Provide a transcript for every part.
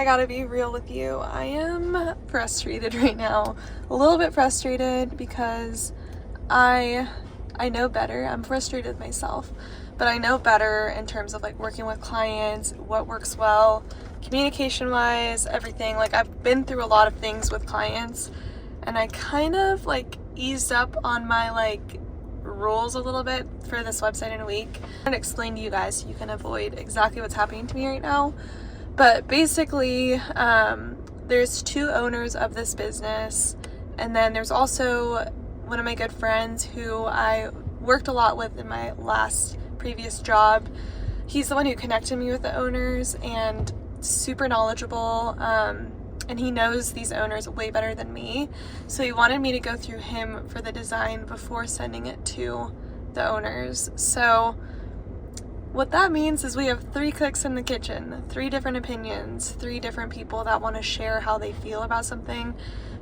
I gotta be real with you. I am frustrated right now. A little bit frustrated because I know better. I'm frustrated myself, but I know better in terms of like working with clients, what works well, communication wise, everything. Like I've been through a lot of things with clients, and I kind of like eased up on my like rules a little bit for this website in a week. I'm gonna explain to you guys so you can avoid exactly what's happening to me right now. But basically, there's two owners of this business, and then there's also one of my good friends who I worked a lot with in my previous job. He's the one who connected me with the owners and super knowledgeable, and he knows these owners way better than me. So he wanted me to go through him for the design before sending it to the owners. So what that means is we have 3 cooks in the kitchen, 3 different opinions, 3 different people that want to share how they feel about something.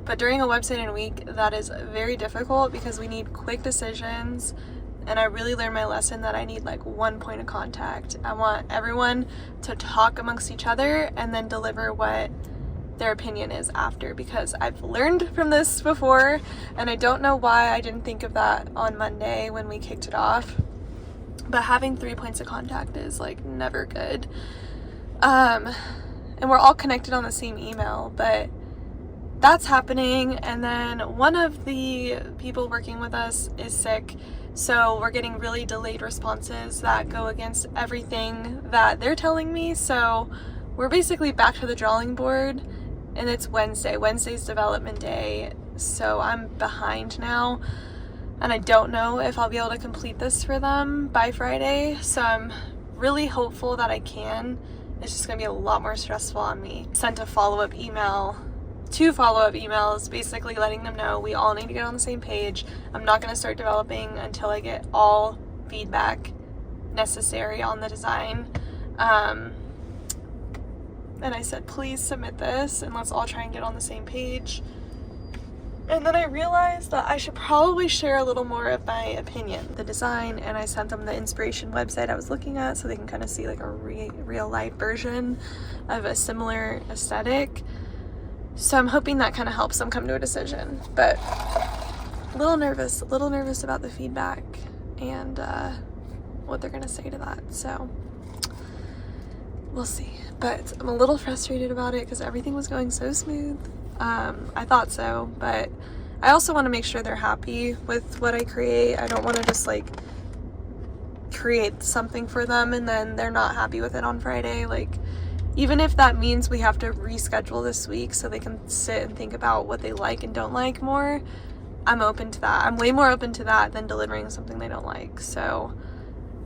But during a website in a week, that is very difficult because we need quick decisions. And I really learned my lesson that I need like one point of contact. I want everyone to talk amongst each other and then deliver what their opinion is after, because I've learned from this before and I don't know why I didn't think of that on Monday when we kicked it off. But having 3 points of contact is like never good. And we're all connected on the same email, but that's happening. And then one of the people working with us is sick, so we're getting really delayed responses that go against everything that they're telling me. So we're basically back to the drawing board, and it's Wednesday. Wednesday's development day, so I'm behind now. And I don't know if I'll be able to complete this for them by Friday, so I'm really hopeful that I can. It's just gonna be a lot more stressful on me. Sent a follow-up email, 2 follow-up emails, basically letting them know we all need to get on the same page. I'm not gonna start developing until I get all feedback necessary on the design. And I said, please submit this and let's all try and get on the same page. And then I realized that I should probably share a little more of my opinion, the design, and I sent them the inspiration website I was looking at so they can kind of see like a real life version of a similar aesthetic. So I'm hoping that kind of helps them come to a decision, but a little nervous about the feedback and what they're gonna say to that. So we'll see, but I'm a little frustrated about it because everything was going so smooth. I thought so, but I also want to make sure they're happy with what I create. I don't want to just like create something for them and then they're not happy with it on Friday. Like, even if that means we have to reschedule this week so they can sit and think about what they like and don't like more, I'm open to that. I'm way more open to that than delivering something they don't like. So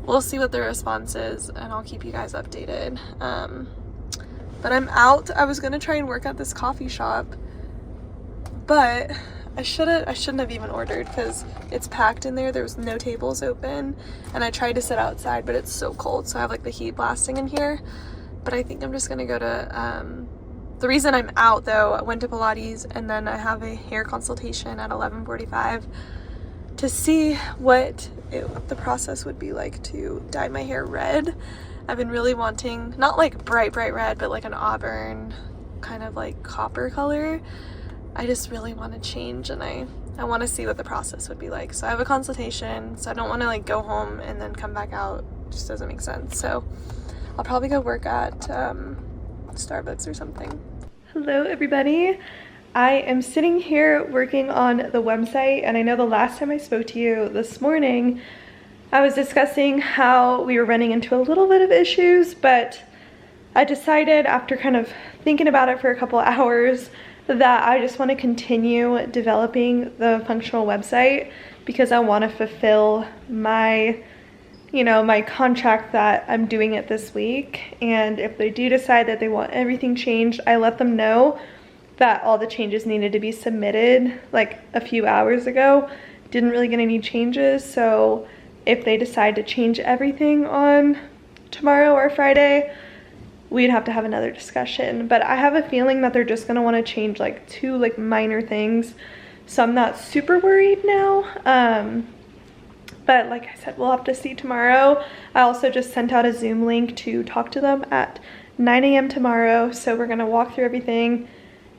we'll see what their response is and I'll keep you guys updated. But I'm out. I was gonna try and work at this coffee shop, but I shouldn't have even ordered because it's packed in there. There was no tables open, and I tried to sit outside, but it's so cold, so I have like the heat blasting in here. But I think I'm just gonna go to the reason I'm out though, I went to Pilates and then I have a hair consultation at 11:45 to see what the process would be like to dye my hair red. I've been really wanting, not like bright red, but like an auburn kind of like copper color. I just really want to change, and I want to see what the process would be like. So I have a consultation, so I don't want to like go home and then come back out. It just doesn't make sense. So I'll probably go work at Starbucks or something. Hello everybody. I am sitting here working on the website, and I know the last time I spoke to you this morning, I was discussing how we were running into a little bit of issues, but I decided after kind of thinking about it for a couple hours that I just want to continue developing the functional website because I want to fulfill my, my contract that I'm doing it this week. And if they do decide that they want everything changed, I let them know that all the changes needed to be submitted like a few hours ago. Didn't really get any changes, so if they decide to change everything on tomorrow or Friday, we'd have to have another discussion. But I have a feeling that they're just gonna wanna change like 2 like minor things. So I'm not super worried now. But like I said, we'll have to see tomorrow. I also just sent out a Zoom link to talk to them at 9 a.m. tomorrow, so we're gonna walk through everything.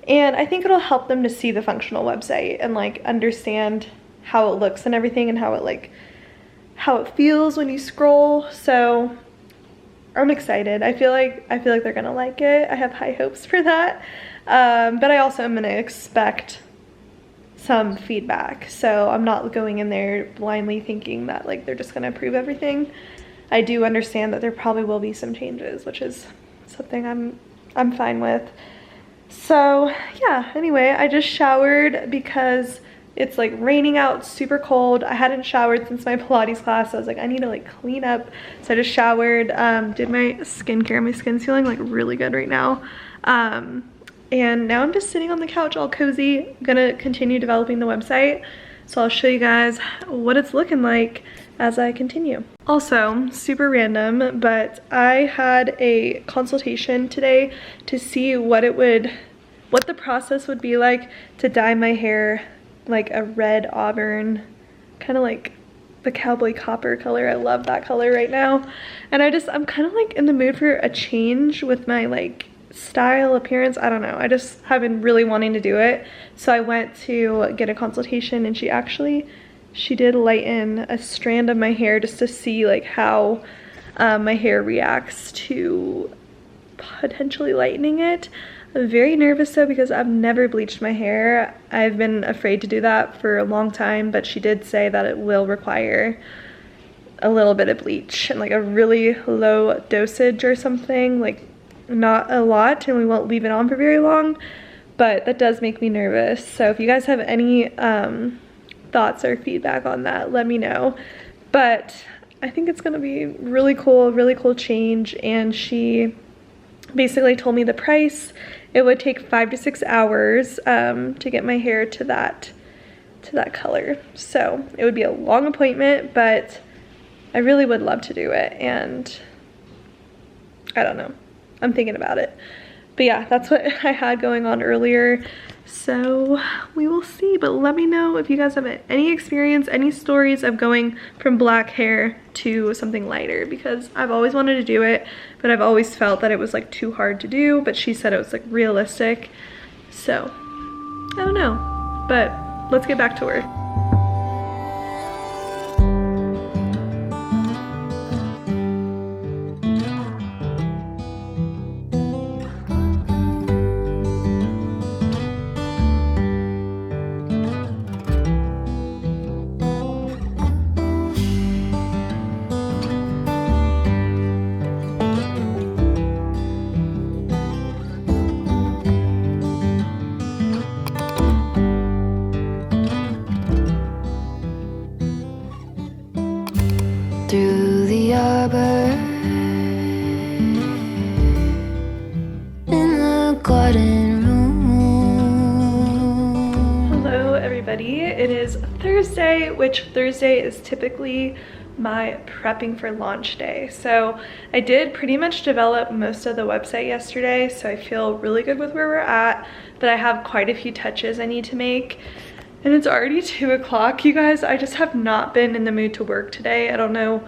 And I think it'll help them to see the functional website and like understand how it looks and everything, and how it feels when you scroll. So I'm excited. I feel like they're gonna like it. I have high hopes for that. But I also am gonna expect some feedback. So I'm not going in there blindly thinking that like they're just gonna approve everything. I do understand that there probably will be some changes, which is something I'm fine with. So yeah, anyway, I just showered because it's like raining out, super cold. I hadn't showered since my Pilates class, so I was like, I need to like clean up. So I just showered, did my skincare. My skin's feeling like really good right now. And now I'm just sitting on the couch all cozy. I'm gonna continue developing the website. So I'll show you guys what it's looking like as I continue. Also, super random, but I had a consultation today to see what the process would be like to dye my hair like a red auburn, kind of like the cowboy copper color. I love that color right now. And I'm kind of like in the mood for a change with my like style, appearance. I don't know. I just have been really wanting to do it. So I went to get a consultation, and she did lighten a strand of my hair just to see like how my hair reacts to potentially lightening it. I'm very nervous though because I've never bleached my hair. I've been afraid to do that for a long time, but she did say that it will require a little bit of bleach and like a really low dosage or something, like not a lot, and we won't leave it on for very long, but that does make me nervous. So if you guys have any thoughts or feedback on that, let me know. But I think it's gonna be really cool change. And she basically told me the price. It would take 5 to 6 hours to get my hair to that color. So it would be a long appointment, but I really would love to do it, and I don't know, I'm thinking about it. But yeah, that's what I had going on earlier, so we will see. But let me know if you guys have any experience, any stories of going from black hair to something lighter, because I've always wanted to do it, but I've always felt that it was like too hard to do. But she said it was like realistic, so I don't know. But let's get back to work. Through the arbor, in the garden room. Hello everybody, it is Thursday, which Thursday is typically my prepping for launch day. So I did pretty much develop most of the website yesterday, so I feel really good with where we're at, but I have quite a few touches I need to make. And it's already 2 o'clock, you guys. I just have not been in the mood to work today. I don't know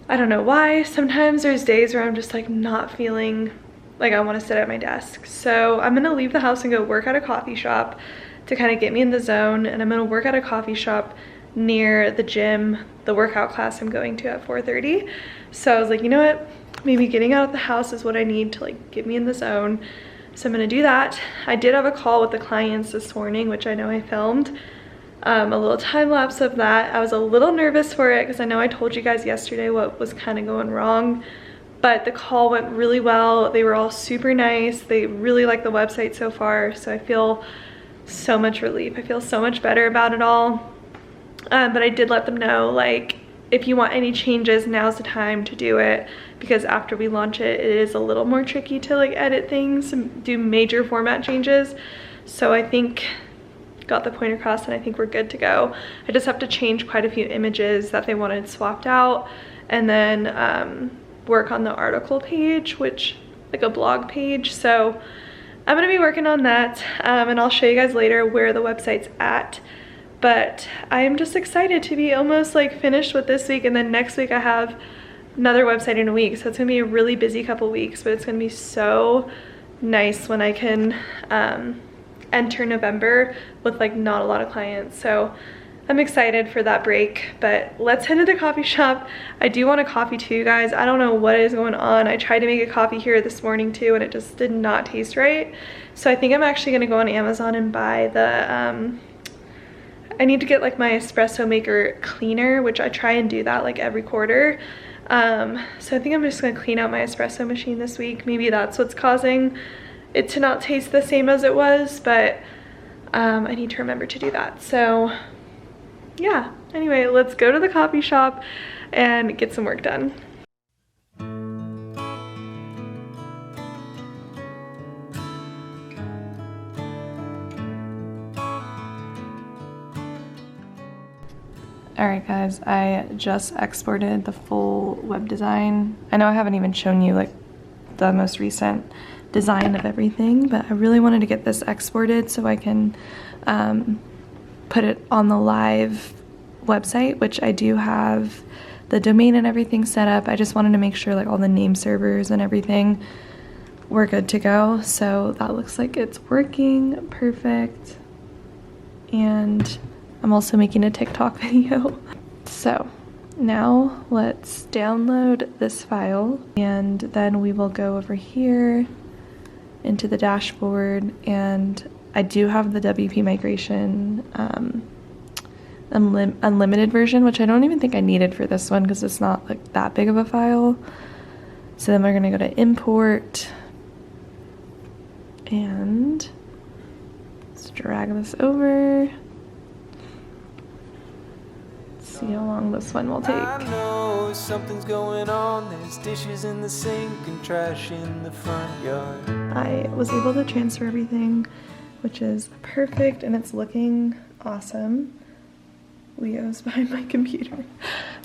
why. Sometimes there's days where I'm just like not feeling like I want to sit at my desk. So I'm gonna leave the house and go work at a coffee shop to kind of get me in the zone. And I'm gonna work at a coffee shop near the gym, the workout class I'm going to at 4:30. So I was like, you know what? Maybe getting out of the house is what I need to like get me in the zone. So I'm gonna do that. I did have a call with the clients this morning, which I know I filmed a little time lapse of that. I was a little nervous for it because I know I told you guys yesterday what was kind of going wrong, but the call went really well. They were all super nice. They really like the website so far, so I feel so much relief. I feel so much better about it all. But I did let them know, like, if you want any changes, now's the time to do it, because after we launch it, it is a little more tricky to like edit things and do major format changes. So I think got the point across, and I think we're good to go. I just have to change quite a few images that they wanted swapped out, and then work on the article page, which like a blog page. So I'm gonna be working on that, and I'll show you guys later where the website's at. But I am just excited to be almost like finished with this week, and then next week I have another website in a week, so it's gonna be a really busy couple weeks, but it's gonna be so nice when I can enter November with like not a lot of clients. So I'm excited for that break, but let's head to the coffee shop. I do want a coffee too, guys. I don't know what is going on. I tried to make a coffee here this morning too, and it just did not taste right. So I think I'm actually gonna go on Amazon and buy the, I need to get like my espresso maker cleaner, which I try and do that like every quarter. So I think I'm just gonna clean out my espresso machine this week. Maybe that's what's causing it to not taste the same as it was, but I need to remember to do that. So yeah, anyway, let's go to the coffee shop and get some work done. Alright guys, I just exported the full web design. I know I haven't even shown you like the most recent design of everything, but I really wanted to get this exported so I can put it on the live website, which I do have the domain and everything set up. I just wanted to make sure like all the name servers and everything were good to go. So that looks like it's working perfect. And I'm also making a TikTok video. So now let's download this file, and then we will go over here into the dashboard, and I do have the WP migration unlimited version, which I don't even think I needed for this one because it's not like that big of a file. So then we're gonna go to import, and let's drag this over. Let's see how long this one will take. I know something's going on. There's dishes in the sink and trash in the front yard. I was able to transfer everything, which is perfect, and it's looking awesome. Leo's behind my computer.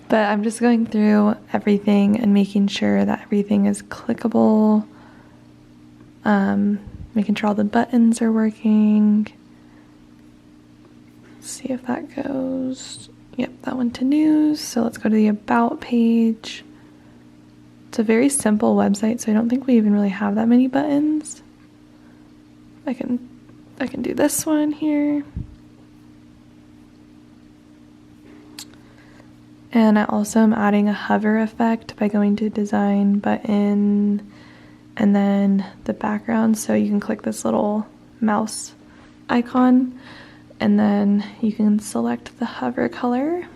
But I'm just going through everything and making sure that everything is clickable. Making sure all the buttons are working. Let's see if that goes. Yep, that went to news. So let's go to the about page. It's a very simple website, so I don't think we even really have that many buttons. I can do this one here. And I also am adding a hover effect by going to design button and then the background. So you can click this little mouse icon and then you can select the hover color,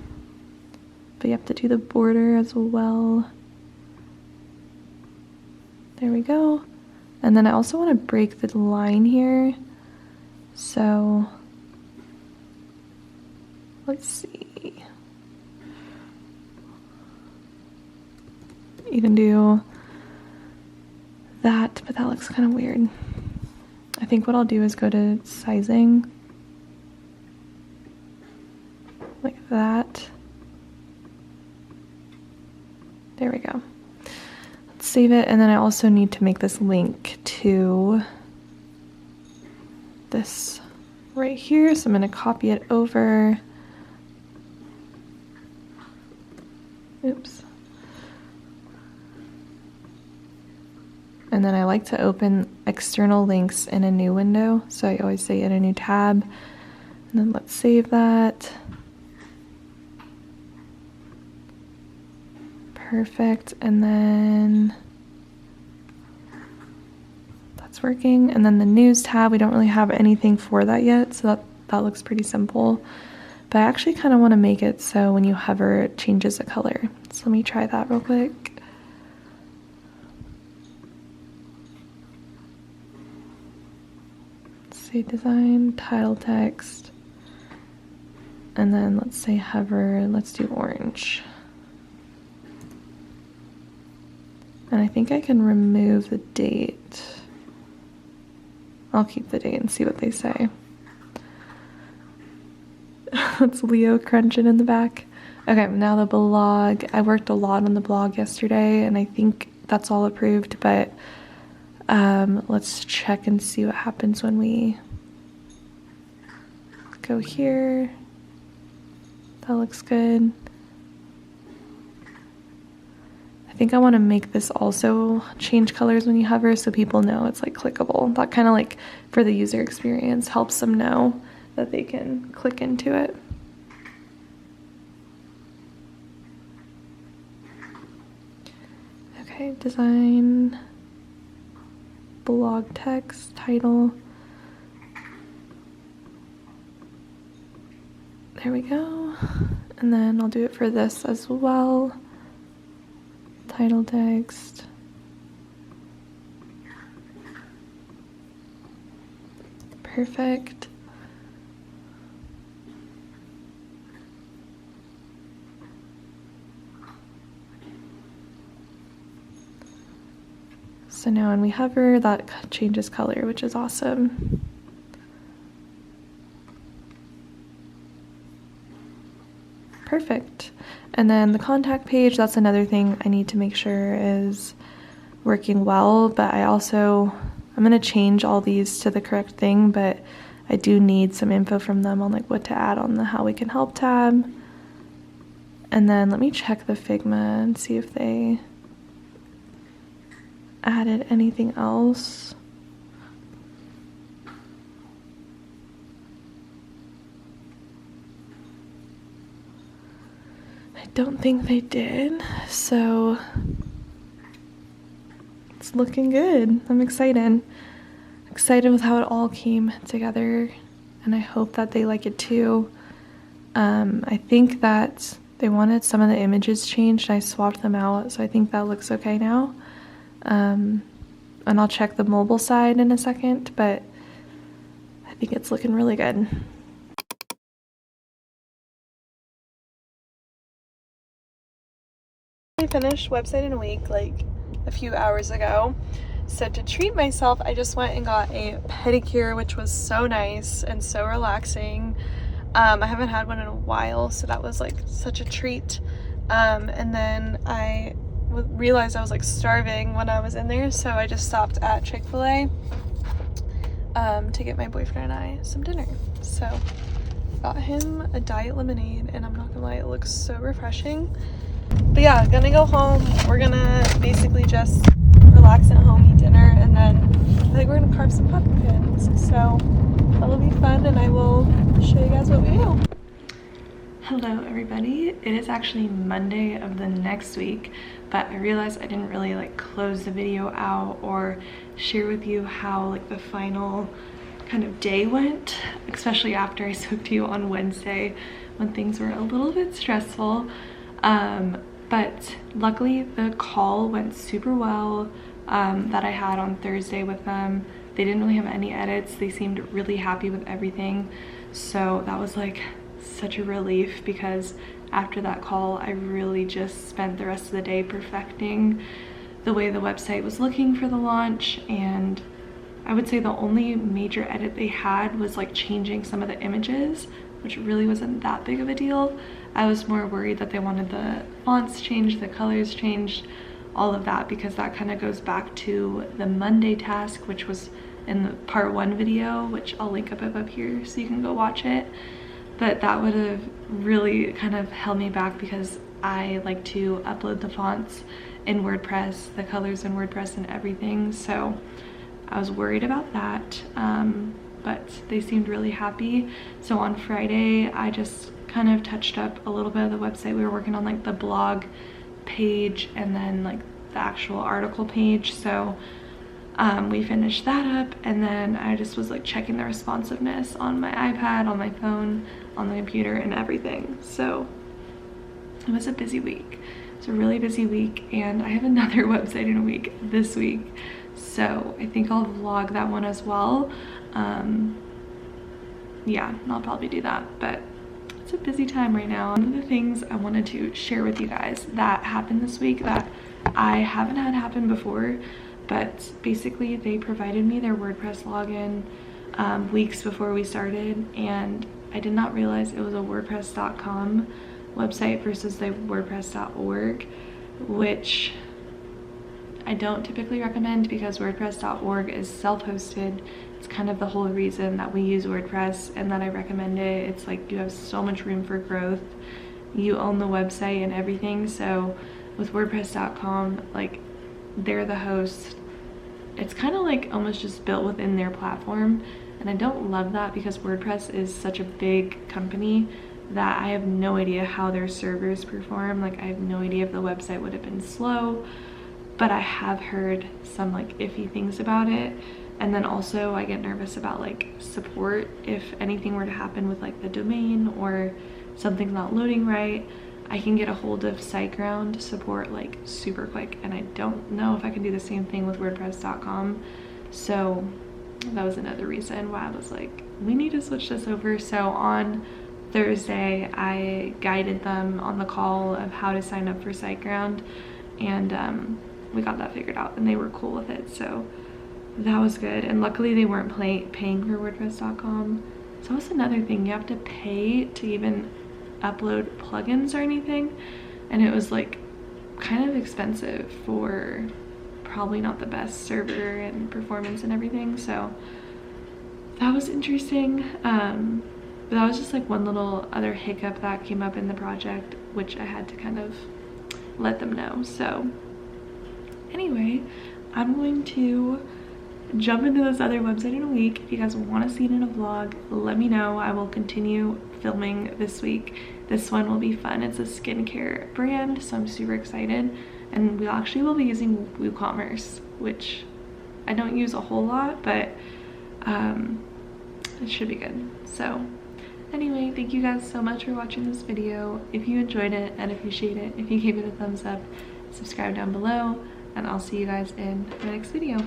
but you have to do the border as well. There we go. And then I also want to break the line here. So let's see. You can do that, but that looks kind of weird. I think what I'll do is go to sizing, like that. There we go. Let's save it, and then I also need to make this link to this right here, so I'm going to copy it over. Oops. And then I like to open external links in a new window, so I always say in a new tab. And then let's save that. Perfect, and then that's working. And then the news tab, we don't really have anything for that yet, so that looks pretty simple. But I actually kind of want to make it so when you hover, it changes the color. So let me try that real quick. Design, title text, and then let's say hover, let's do orange. And I think I can remove the date. I'll keep the date and see what they say. That's Leo crunching in the back. Okay, now the blog. I worked a lot on the blog yesterday, and I think that's all approved, but let's check and see what happens when we go here. That looks good. I I think I want to make this also change colors when you hover so people know it's like clickable. That kind of like for the user experience helps them know that they can click into it. Okay, design, blog text, title. There we go. And then I'll do it for this as well. Title text. Perfect. So now when we hover, that changes color, which is awesome. Perfect. And then the contact page, that's another thing I need to make sure is working well, but I'm going to change all these to the correct thing, but I do need some info from them on like what to add on the how we can help tab. And then let me check the Figma and see if they added anything else. I don't think they did, so it's looking good. I'm excited with how it all came together, and I hope that they like it too. I think that they wanted some of the images changed. I swapped them out, so I think that looks okay now. And I'll check the mobile side in a second, but I think it's looking really good. I finished website in a week like a few hours ago. So to treat myself, I just went and got a pedicure, which was so nice and so relaxing. I haven't had one in a while, so that was like such a treat. And then I realized I was like starving when I was in there, so I just stopped at Chick-fil-A to get my boyfriend and I some dinner. So got him a diet lemonade, and I'm not gonna lie, it looks so refreshing. But yeah, gonna go home. We're gonna basically just relax at home, eat dinner, and then I think we're gonna carve some pumpkins. So that'll be fun, and I will show you guys what we do. Hello everybody. It is actually Monday of the next week, but I realized I didn't really like close the video out or share with you how like the final kind of day went, especially after I spoke to you on Wednesday when things were a little bit stressful. But luckily the call went super well that I had on Thursday with them. They didn't really have any edits. They seemed really happy with everything. So that was like such a relief, because after that call I really just spent the rest of the day perfecting the way the website was looking for the launch. And I would say the only major edit they had was like changing some of the images, which really wasn't that big of a deal. I was more worried that they wanted the fonts changed, the colors changed, all of that, because that kind of goes back to the Monday task, which was in the part 1 video, which I'll link up here so you can go watch it. But that would have really kind of held me back, because I like to upload the fonts in WordPress, the colors in WordPress and everything. So I was worried about that, but they seemed really happy. So on Friday, I just kind of touched up a little bit of the website. We were working on like the blog page and then like the actual article page. So we finished that up, and then I just was like checking the responsiveness on my iPad, on my phone, on the computer, and everything. So it was a busy week. It's a really busy week, and I have another website in a week this week. So I think I'll vlog that one as well. Yeah, I'll probably do that, but it's a busy time right now. One of the things I wanted to share with you guys that happened this week that I haven't had happen before, but basically they provided me their WordPress login weeks before we started, and I did not realize it was a WordPress.com website versus the WordPress.org, which I don't typically recommend, because WordPress.org is self-hosted. It's kind of the whole reason that we use WordPress and that I recommend it. It's like you have so much room for growth. You own the website and everything, so with WordPress.com, like they're the host. It's kind of like almost just built within their platform, and I don't love that because WordPress is such a big company that I have no idea how their servers perform. Like I have no idea if the website would have been slow, but I have heard some like iffy things about it. And then also I get nervous about like support. If anything were to happen with like the domain or something's not loading right, I can get a hold of SiteGround support like super quick, and I don't know if I can do the same thing with WordPress.com. So that was another reason why I was like, we need to switch this over. So on Thursday, I guided them on the call of how to sign up for SiteGround, and we got that figured out, and they were cool with it. So that was good, and luckily they weren't paying for WordPress.com. So that's another thing, you have to pay to even upload plugins or anything, and it was like kind of expensive for probably not the best server and performance and everything. So that was interesting. But that was just like one little other hiccup that came up in the project, which I had to kind of let them know. So anyway, I'm going to jump into this other website in a week. If you guys want to see it in a vlog, let me know. I will continue filming this week. This one will be fun. It's a skincare brand, so I'm super excited. And we actually will be using WooCommerce, which I don't use a whole lot, but it should be good. So anyway, thank you guys so much for watching this video. If you enjoyed it, I'd appreciate it if you gave it a thumbs up, subscribe down below, and I'll see you guys in my next video.